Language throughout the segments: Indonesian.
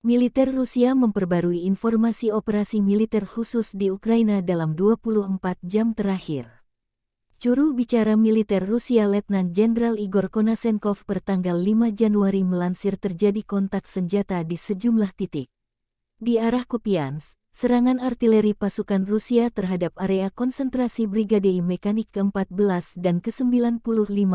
Militer Rusia memperbarui informasi operasi militer khusus di Ukraina dalam 24 jam terakhir. Juru bicara militer Rusia Letnan Jenderal Igor Konasenkov pertanggal 5 Januari melansir terjadi kontak senjata di sejumlah titik. Di arah Kupiansk, serangan artileri pasukan Rusia terhadap area konsentrasi Brigade Mekanik ke-14 dan ke-95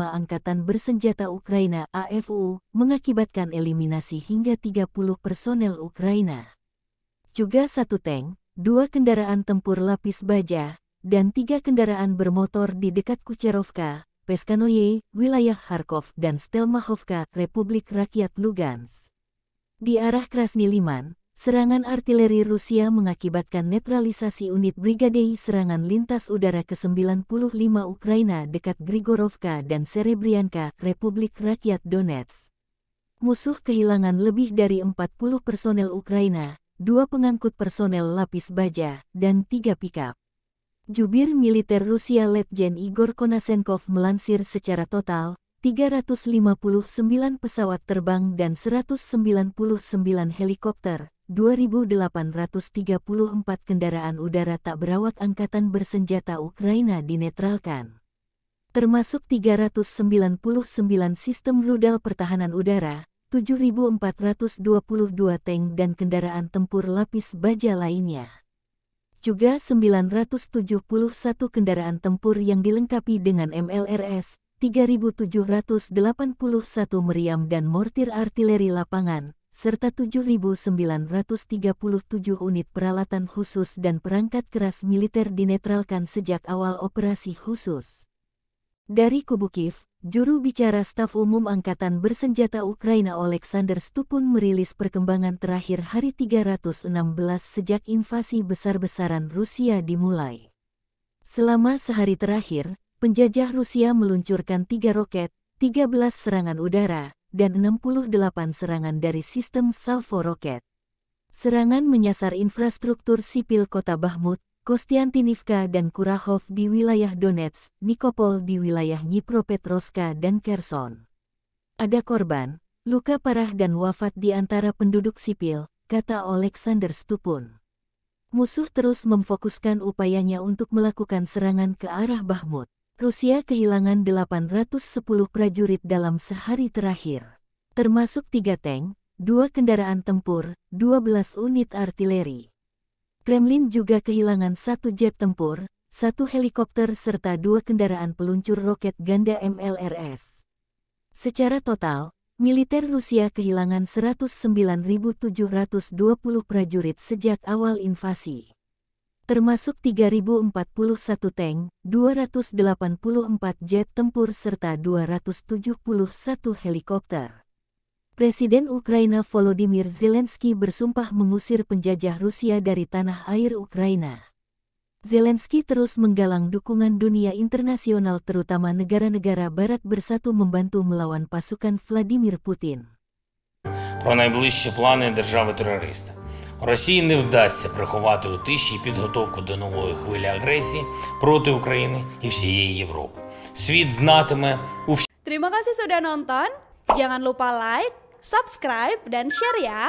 Angkatan Bersenjata Ukraina AFU mengakibatkan eliminasi hingga 30 personel Ukraina. Juga 1 tank, 2 kendaraan tempur lapis baja, dan 3 kendaraan bermotor di dekat Kucherovka, Peskanoye, wilayah Kharkov dan Stelmachovka, Republik Rakyat Lugansk. Di arah Krasny Liman, serangan artileri Rusia mengakibatkan netralisasi unit Brigade Serangan Lintas Udara ke-95 Ukraina dekat Grigorovka dan Serebrianka, Republik Rakyat Donetsk. Musuh kehilangan lebih dari 40 personel Ukraina, 2 pengangkut personel lapis baja, dan 3 pickup. Jubir militer Rusia Letjen Igor Konasenkov melansir secara total, 359 pesawat terbang dan 199 helikopter, 2.834 kendaraan udara tak berawak angkatan bersenjata Ukraina dinetralkan. Termasuk 399 sistem rudal pertahanan udara, 7.422 tank dan kendaraan tempur lapis baja lainnya. Juga 971 kendaraan tempur yang dilengkapi dengan MLRS, 3.781 meriam dan mortir artileri lapangan, serta 7.937 unit peralatan khusus dan perangkat keras militer dinetralkan sejak awal operasi khusus. Dari kubu Kiev, juru bicara Staf Umum Angkatan Bersenjata Ukraina Oleksandr Stupun merilis perkembangan terakhir hari 316 sejak invasi besar-besaran Rusia dimulai. Selama sehari terakhir, penjajah Rusia meluncurkan 3 roket, 13 serangan udara, dan 68 serangan dari sistem salvo roket. Serangan menyasar infrastruktur sipil kota Bakhmut, Kostiantynivka dan Kurahov di wilayah Donetsk, Nikopol di wilayah Dnipropetrovska dan Kherson. Ada korban, luka parah dan wafat di antara penduduk sipil, kata Oleksandr Stupun. Musuh terus memfokuskan upayanya untuk melakukan serangan ke arah Bakhmut. Rusia kehilangan 810 prajurit dalam sehari terakhir, termasuk 3 tank, 2 kendaraan tempur, 12 unit artileri. Kremlin juga kehilangan 1 jet tempur, 1 helikopter serta 2 kendaraan peluncur roket ganda MLRS. Secara total, militer Rusia kehilangan 109.720 prajurit sejak awal invasi. Termasuk 3.041 tank, 284 jet tempur serta 271 helikopter. Presiden Ukraina Volodymyr Zelensky bersumpah mengusir penjajah Rusia dari tanah air Ukraina. Zelensky terus menggalang dukungan dunia internasional terutama negara-negara barat bersatu membantu melawan pasukan Vladimir Putin. Про найближчі плани держави-терориста. Росії не вдасться приховати у тиші підготовку до нової хвилі агресії проти України і всієї Європи. Світ знатиме у всі... Terima kasih sudah nonton. Jangan lupa like, subscribe, dan share ya.